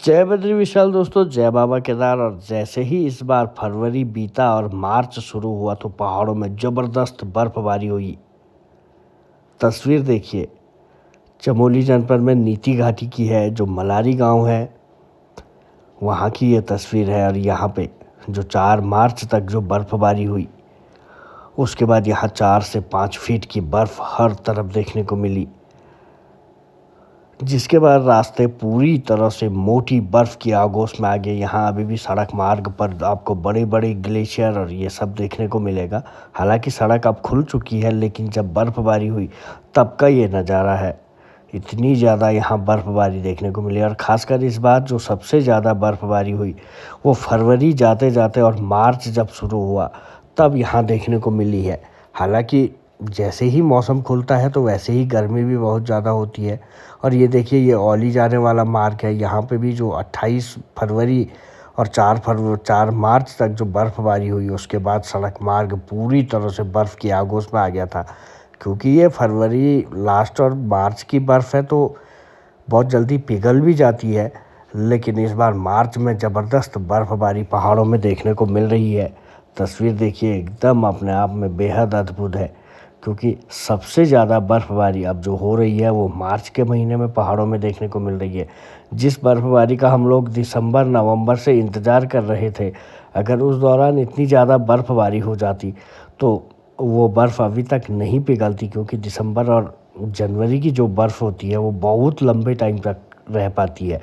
जय बद्री विशाल दोस्तों, जय बाबा केदार। और जैसे ही इस बार फरवरी बीता और मार्च शुरू हुआ तो पहाड़ों में ज़बरदस्त बर्फबारी हुई। तस्वीर देखिए, चमोली जनपद में नीति घाटी की है, जो मलारी गांव है वहां की ये तस्वीर है। और यहाँ पे जो 4 मार्च तक जो बर्फबारी हुई, उसके बाद यहाँ 4 से 5 फीट की बर्फ़ हर तरफ देखने को मिली, जिसके बाद रास्ते पूरी तरह से मोटी बर्फ़ की आगोश में आ गए। यहाँ अभी भी सड़क मार्ग पर आपको बड़े बड़े ग्लेशियर और ये सब देखने को मिलेगा। हालांकि सड़क अब खुल चुकी है, लेकिन जब बर्फ़बारी हुई तब का ये नज़ारा है। इतनी ज़्यादा यहाँ बर्फ़बारी देखने को मिली। और ख़ासकर इस बार जो सबसे ज़्यादा बर्फ़बारी हुई वो फरवरी जाते जाते और मार्च जब शुरू हुआ तब यहाँ देखने को मिली है। हालांकि जैसे ही मौसम खुलता है तो वैसे ही गर्मी भी बहुत ज़्यादा होती है। और ये देखिए, ये औली जाने वाला मार्ग है। यहाँ पे भी जो 28 फरवरी और 4 मार्च तक जो बर्फ़बारी हुई, उसके बाद सड़क मार्ग पूरी तरह से बर्फ़ की आगोश में आ गया था। क्योंकि ये फरवरी लास्ट और मार्च की बर्फ़ है तो बहुत जल्दी पिघल भी जाती है, लेकिन इस बार मार्च में ज़बरदस्त बर्फ़बारी पहाड़ों में देखने को मिल रही है। तस्वीर देखिए, एकदम अपने आप में बेहद अद्भुत है। क्योंकि सबसे ज़्यादा बर्फ़बारी अब जो हो रही है वो मार्च के महीने में पहाड़ों में देखने को मिल रही है। जिस बर्फ़बारी का हम लोग दिसंबर नवंबर से इंतज़ार कर रहे थे, अगर उस दौरान इतनी ज़्यादा बर्फ़बारी हो जाती तो वो बर्फ़ अभी तक नहीं पिघलती। क्योंकि दिसंबर और जनवरी की जो बर्फ़ होती है वो बहुत लंबे टाइम तक रह पाती है,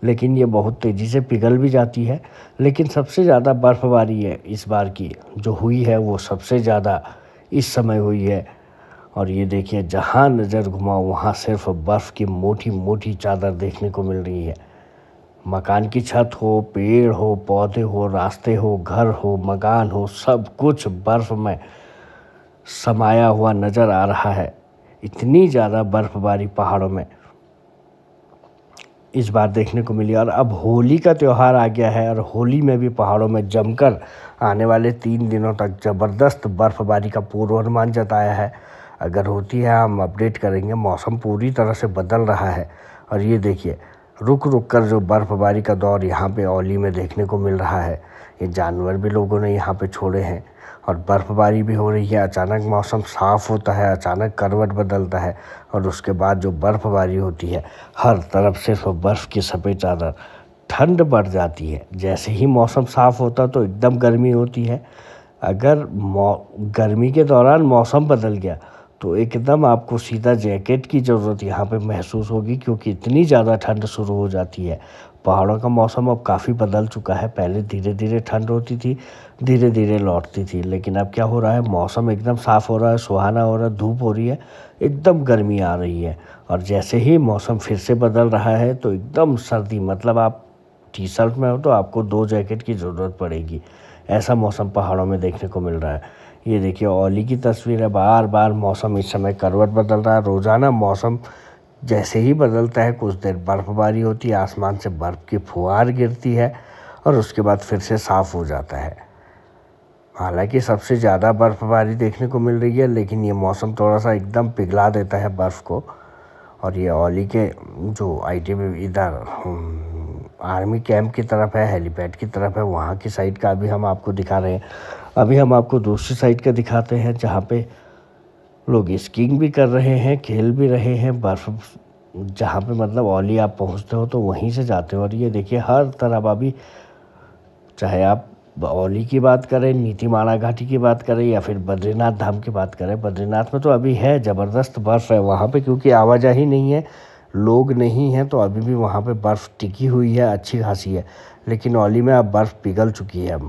लेकिन ये बहुत तेज़ी से पिघल भी जाती है। लेकिन सबसे ज़्यादा बर्फ़बारी है इस बार की जो हुई है वो सबसे ज़्यादा इस समय हुई है। और ये देखिए, जहाँ नज़र घुमाओ वहाँ सिर्फ बर्फ़ की मोटी मोटी चादर देखने को मिल रही है। मकान की छत हो, पेड़ हो, पौधे हो, रास्ते हो, घर हो, मकान हो, सब कुछ बर्फ़ में समाया हुआ नज़र आ रहा है। इतनी ज़्यादा बर्फ़बारी पहाड़ों में इस बार देखने को मिली। और अब होली का त्यौहार आ गया है और होली में भी पहाड़ों में जमकर आने वाले 3 दिनों तक ज़बरदस्त बर्फ़बारी का पूर्वानुमान जताया है। अगर होती है हम अपडेट करेंगे। मौसम पूरी तरह से बदल रहा है। और ये देखिए, रुक रुक कर जो बर्फ़बारी का दौर यहाँ पे औली में देखने को मिल रहा है। ये जानवर भी लोगों ने यहाँ पे छोड़े हैं और बर्फ़बारी भी हो रही है। अचानक मौसम साफ़ होता है, अचानक करवट बदलता है और उसके बाद जो बर्फ़बारी होती है, हर तरफ सिर्फ बर्फ़ की सफ़ेद चादर। ठंड बढ़ जाती है। जैसे ही मौसम साफ़ होता तो एकदम गर्मी होती है। अगर गर्मी के दौरान मौसम बदल गया तो एकदम आपको सीधा जैकेट की ज़रूरत यहाँ पे महसूस होगी, क्योंकि इतनी ज़्यादा ठंड शुरू हो जाती है। पहाड़ों का मौसम अब काफ़ी बदल चुका है। पहले धीरे धीरे ठंड होती थी, धीरे धीरे लौटती थी, लेकिन अब क्या हो रहा है, मौसम एकदम साफ़ हो रहा है, सुहाना हो रहा है, धूप हो रही है, एकदम गर्मी आ रही है। और जैसे ही मौसम फिर से बदल रहा है तो एकदम सर्दी, मतलब आप टी शर्ट में हो तो आपको 2 जैकेट की ज़रूरत पड़ेगी। ऐसा मौसम पहाड़ों में देखने को मिल रहा है। ये देखिए, औली की तस्वीर है। बार बार मौसम इस समय करवट बदल रहा है। रोज़ाना मौसम जैसे ही बदलता है, कुछ देर बर्फ़बारी होती है, आसमान से बर्फ़ की फुहार गिरती है और उसके बाद फिर से साफ़ हो जाता है। हालांकि सबसे ज़्यादा बर्फ़बारी देखने को मिल रही है, लेकिन ये मौसम थोड़ा सा एकदम पिघला देता है बर्फ़ को। और ये औली के जो आईटीबी इधर आर्मी कैंप की तरफ है, हेलीपैड की तरफ है, वहाँ की साइड का अभी हम आपको दिखा रहे हैं। अभी हम आपको दूसरी साइड का दिखाते हैं, जहाँ पे लोग स्कीइंग भी कर रहे हैं, खेल भी रहे हैं। बर्फ़ जहाँ पे मतलब औली आप पहुँचते हो तो वहीं से जाते हो। और ये देखिए, हर तरफ अभी, चाहे आप औली की बात करें, नीतीमाणा घाटी की बात करें या फिर बद्रीनाथ धाम की बात करें, बद्रीनाथ में तो अभी है ज़बरदस्त बर्फ़ है वहाँ पे, क्योंकि आवाजाही नहीं है, लोग नहीं हैं, तो अभी भी वहाँ पे बर्फ़ टिकी हुई है, अच्छी खासी है। लेकिन औली में अब बर्फ़ पिघल चुकी है।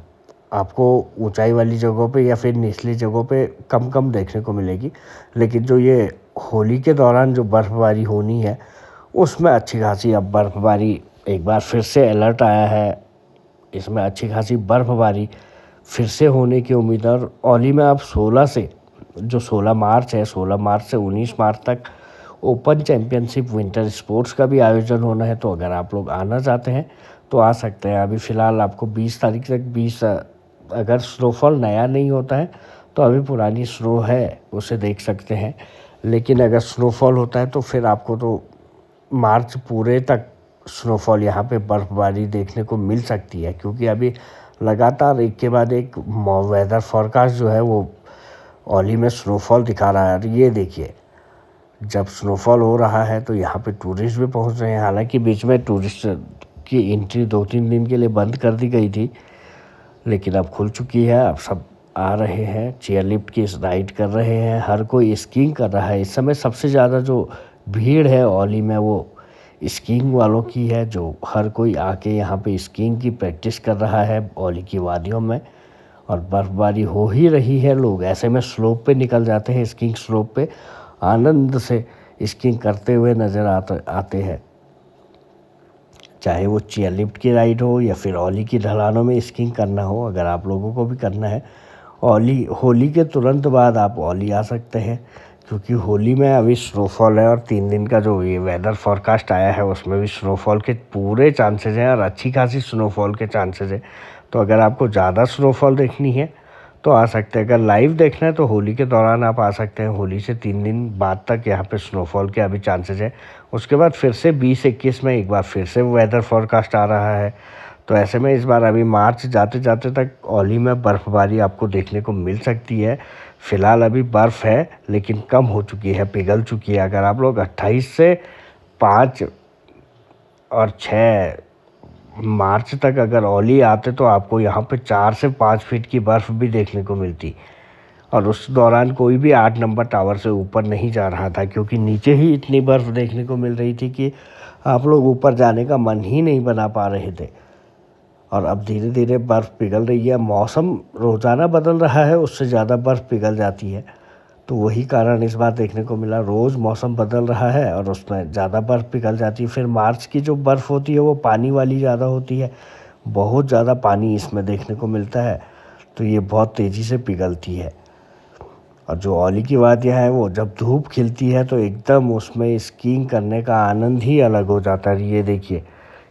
आपको ऊंचाई वाली जगहों पे या फिर निचली जगहों पे कम कम देखने को मिलेगी, लेकिन जो ये होली के दौरान जो बर्फ़बारी होनी है उसमें अच्छी खासी अब बर्फ़बारी, एक बार फिर से अलर्ट आया है। इसमें अच्छी खासी बर्फ़बारी फिर से होने की उम्मीद है। और औली में अब 16 से, जो 16 मार्च है, 16 मार्च से 19 मार्च तक ओपन चैम्पियनशिप विंटर स्पोर्ट्स का भी आयोजन होना है। तो अगर आप लोग आना चाहते हैं तो आ सकते हैं। अभी फ़िलहाल आपको 20 तारीख तक, 20 अगर स्नोफॉल नया नहीं होता है तो अभी पुरानी स्नो है, उसे देख सकते हैं। लेकिन अगर स्नोफॉल होता है तो फिर आपको तो मार्च पूरे तक स्नोफॉल यहाँ पे बर्फ़बारी देखने को मिल सकती है, क्योंकि अभी लगातार एक के बाद एक वेदर फोरकास्ट जो है वो ओली में स्नोफॉल दिखा रहा है। और ये देखिए, जब स्नोफॉल हो रहा है तो यहाँ पे टूरिस्ट भी पहुँच रहे हैं। हालांकि बीच में टूरिस्ट की एंट्री 2-3 दिन के लिए बंद कर दी गई थी, लेकिन अब खुल चुकी है। अब सब आ रहे हैं, चेयर लिफ्ट की राइड कर रहे हैं, हर कोई स्कीइंग कर रहा है। इस समय सबसे ज़्यादा जो भीड़ है ओली में वो स्कीइंग वालों की है, जो हर कोई आके यहाँ पे स्कीइंग की प्रैक्टिस कर रहा है ओली की वादियों में। और बर्फ़बारी हो ही रही है, लोग ऐसे में स्लोप पे निकल जाते हैं, स्कीइंग स्लोप पे आनंद से स्कीइंग करते हुए नज़र आते हैं। चाहे वो चेयर लिफ्ट की राइड हो या फिर ओली की ढलानों में स्कीइंग करना हो, अगर आप लोगों को भी करना है, होली के तुरंत बाद आप ओली आ सकते हैं, क्योंकि होली में अभी स्नोफॉल है। और 3 दिन का जो ये वेदर फोरकास्ट आया है उसमें भी स्नोफॉल के पूरे चांसेस हैं और अच्छी खासी स्नोफॉल के चांसेस हैं। तो अगर आपको ज़्यादा स्नोफॉल देखनी है तो आ सकते हैं। अगर लाइव देखना है तो होली के दौरान आप आ सकते हैं। होली से 3 दिन बाद तक यहाँ पे स्नोफॉल के अभी चांसेस है। उसके बाद फिर से 20-21 में एक बार फिर से वेदर फोरकास्ट आ रहा है। तो ऐसे में इस बार अभी मार्च जाते जाते तक ओली में बर्फ़बारी आपको देखने को मिल सकती है। फ़िलहाल अभी बर्फ़ है लेकिन कम हो चुकी है, पिघल चुकी है। अगर आप लोग 28 से 5 और 6 मार्च तक अगर ओली आते तो आपको यहाँ पे 4 से 5 फीट की बर्फ़ भी देखने को मिलती। और उस दौरान कोई भी 8 नंबर टावर से ऊपर नहीं जा रहा था, क्योंकि नीचे ही इतनी बर्फ़ देखने को मिल रही थी कि आप लोग ऊपर जाने का मन ही नहीं बना पा रहे थे। और अब धीरे धीरे बर्फ़ पिघल रही है। मौसम रोज़ाना बदल रहा है, उससे ज़्यादा बर्फ़ पिघल जाती है। तो वही कारण इस बार देखने को मिला। रोज़ मौसम बदल रहा है और उसमें ज़्यादा बर्फ़ पिघल जाती है। फिर मार्च की जो बर्फ़ होती है वो पानी वाली ज़्यादा होती है, बहुत ज़्यादा पानी इसमें देखने को मिलता है, तो ये बहुत तेज़ी से पिघलती है। और जो ओली की वादियाँ हैं वो जब धूप खिलती है तो एकदम उसमें स्कीइंग करने का आनंद ही अलग हो जाता है। ये देखिए,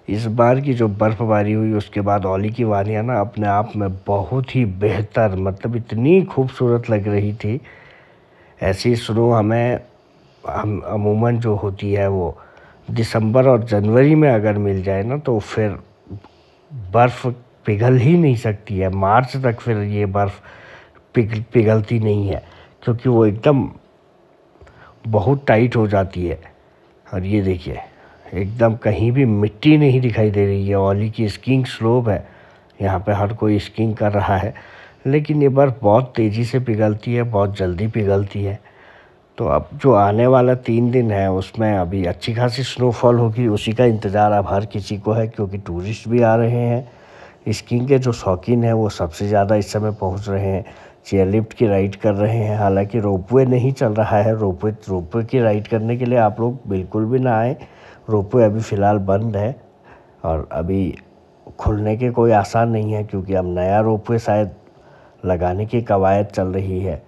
इस बार की जो बर्फ़बारी हुई उसके बाद ओली की वादियाँ ना अपने आप में बहुत ही बेहतर, मतलब इतनी खूबसूरत लग रही थी। ऐसी स्नो हमें हम अमूमन जो होती है वो दिसंबर और जनवरी में अगर मिल जाए ना तो फिर बर्फ़ पिघल ही नहीं सकती है। मार्च तक फिर ये बर्फ़ पिघलती नहीं है, क्योंकि वो एकदम बहुत टाइट हो जाती है। और ये देखिए, एकदम कहीं भी मिट्टी नहीं दिखाई दे रही है। ओली की स्कीइंग स्लोप है, यहाँ पे हर कोई स्कीइंग कर रहा है, लेकिन ये बर्फ़ बहुत तेज़ी से पिघलती है, बहुत जल्दी पिघलती है। तो अब जो आने वाला 3 दिन है उसमें अभी अच्छी खासी स्नोफॉल होगी, उसी का इंतज़ार अब हर किसी को है, क्योंकि टूरिस्ट भी आ रहे हैं। स्कीइंग के जो शौकीन हैं वो सबसे ज़्यादा इस समय पहुंच रहे हैं, चेयर लिफ्ट की राइड कर रहे हैं। हालांकि रोपवे नहीं चल रहा है, रोपवे की राइड करने के लिए आप लोग बिल्कुल भी ना आए। रोपवे अभी फ़िलहाल बंद है और अभी खुलने के कोई आसार नहीं है, क्योंकि अब नया रोपवे शायद लगाने की कवायद चल रही है।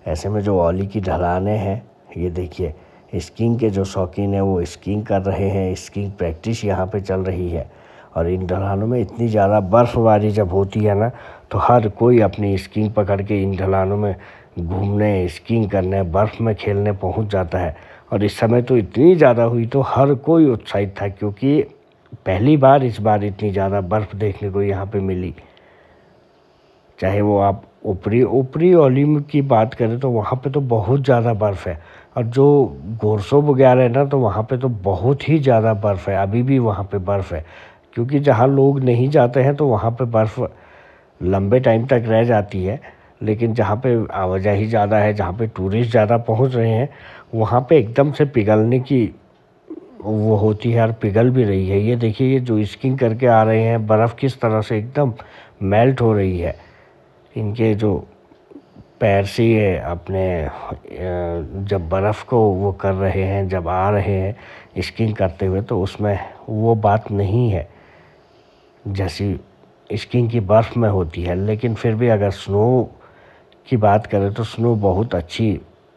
ऐसे में जो ओली की ढलानें हैं, ये देखिए, स्कीइंग के जो शौकीन हैं वो स्कीइंग कर रहे हैं, स्कीइंग प्रैक्टिस यहाँ पे चल रही है। और इन ढलानों में इतनी ज़्यादा बर्फ़बारी जब होती है ना तो हर कोई अपनी स्कीइंग पकड़ के इन ढलानों में घूमने, स्कीइंग करने, बर्फ़ में खेलने पहुँच जाता है। और इस समय तो इतनी ज़्यादा हुई तो हर कोई उत्साहित था, क्योंकि पहली बार इस बार इतनी ज़्यादा बर्फ़ देखने को यहाँ पे मिली। चाहे वो आप ऊपरी ओली की बात करें तो वहाँ पे तो बहुत ज़्यादा बर्फ़ है, और जो गोरसो वगैरह है ना तो वहाँ पे तो बहुत ही ज़्यादा बर्फ़ है। अभी भी वहाँ पे बर्फ़ है, क्योंकि जहाँ लोग नहीं जाते हैं तो वहाँ पे बर्फ़ लंबे टाइम तक रह जाती है। लेकिन जहाँ पे आवाजाही ज़्यादा है, जहाँ पे टूरिस्ट ज़्यादा पहुँच रहे हैं, वहाँ पे एकदम से पिघलने की वो होती है और पिघल भी रही है। ये देखिए, ये जो स्कीइंग करके आ रहे हैं, बर्फ़ किस तरह से एकदम मेल्ट हो रही है। इनके जो पैर से ये अपने जब बर्फ़ को वो कर रहे हैं, जब आ रहे हैं स्कीइंग करते हुए, तो उसमें वो बात नहीं है जैसी स्कीइंग की बर्फ़ में होती है। लेकिन फिर भी अगर स्नो की बात करें तो स्नो बहुत अच्छी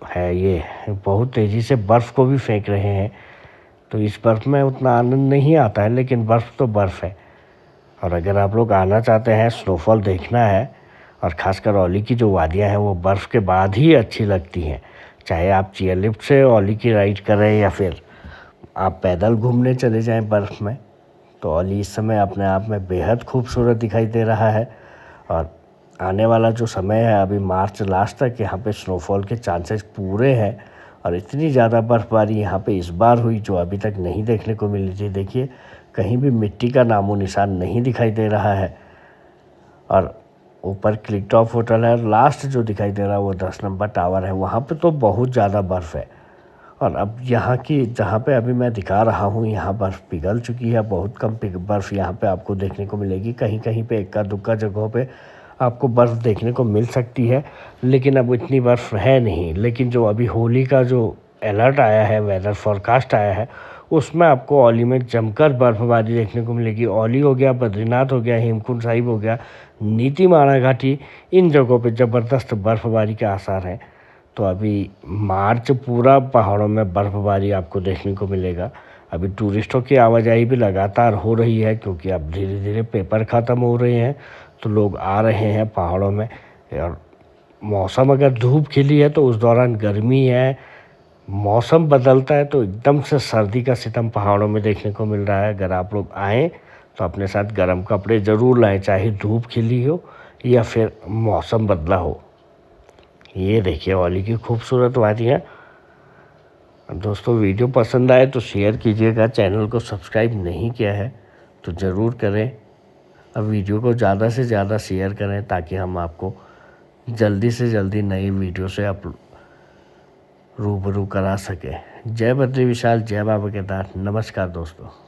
है। ये बहुत तेज़ी से बर्फ़ को भी फेंक रहे हैं, तो इस बर्फ़ में उतना आनंद नहीं आता है, लेकिन बर्फ़ तो बर्फ़ है। और अगर आप लोग आना चाहते हैं, स्नोफॉल देखना है, और ख़ासकर ओली की जो वादियाँ हैं वो बर्फ़ के बाद ही अच्छी लगती हैं। चाहे आप चेयर लिफ्ट से ओली की राइड करें या फिर आप पैदल घूमने चले जाएं बर्फ़ में, तो ओली इस समय अपने आप में बेहद खूबसूरत दिखाई दे रहा है। और आने वाला जो समय है अभी मार्च लास्ट तक यहाँ पे स्नोफॉल के चांसेस पूरे हैं। और इतनी ज़्यादा बर्फ़बारी यहाँ पे इस बार हुई जो अभी तक नहीं देखने को मिली थी। देखिए कहीं भी मिट्टी का नामो निशान नहीं दिखाई दे रहा है। और ऊपर क्लिक टॉप होटल है, लास्ट जो दिखाई दे रहा है वो 10 नंबर टावर है, वहाँ पे तो बहुत ज़्यादा बर्फ़ है। और अब यहाँ की जहाँ पे अभी मैं दिखा रहा हूँ यहाँ बर्फ़ पिघल चुकी है, बहुत कम बर्फ़ यहाँ पे आपको देखने को मिलेगी। कहीं कहीं पे इक्का दुक्का जगहों पे आपको बर्फ़ देखने को मिल सकती है, लेकिन अब इतनी बर्फ़ है नहीं। लेकिन जो अभी होली का जो अलर्ट आया है, वेदर फोरकास्ट आया है, उसमें आपको औली में जमकर बर्फ़बारी देखने को मिलेगी। औली हो गया, बद्रीनाथ हो गया, हेमकुंड साहिब हो गया, नीतीमाणा घाटी, इन जगहों पे ज़बरदस्त बर्फ़बारी के आसार हैं। तो अभी मार्च पूरा पहाड़ों में बर्फ़बारी आपको देखने को मिलेगा। अभी टूरिस्टों की आवाजाही भी लगातार हो रही है, क्योंकि अब धीरे धीरे पेपर ख़त्म हो रहे हैं तो लोग आ रहे हैं पहाड़ों में। और मौसम अगर धूप खिली है तो उस दौरान गर्मी है, मौसम बदलता है तो एकदम से सर्दी का सितम पहाड़ों में देखने को मिल रहा है। अगर आप लोग आएँ तो अपने साथ गर्म कपड़े ज़रूर लाएँ, चाहे धूप खिली हो या फिर मौसम बदला हो। ये देखिए औली की खूबसूरत वादियाँ। दोस्तों वीडियो पसंद आए तो शेयर कीजिएगा, चैनल को सब्सक्राइब नहीं किया है तो ज़रूर करें। अब वीडियो को ज़्यादा से ज़्यादा शेयर करें ताकि हम आपको जल्दी से जल्दी नई वीडियो से रूबरू करा सकें। जय बद्री विशाल, जय बाबा केदार। नमस्कार दोस्तों।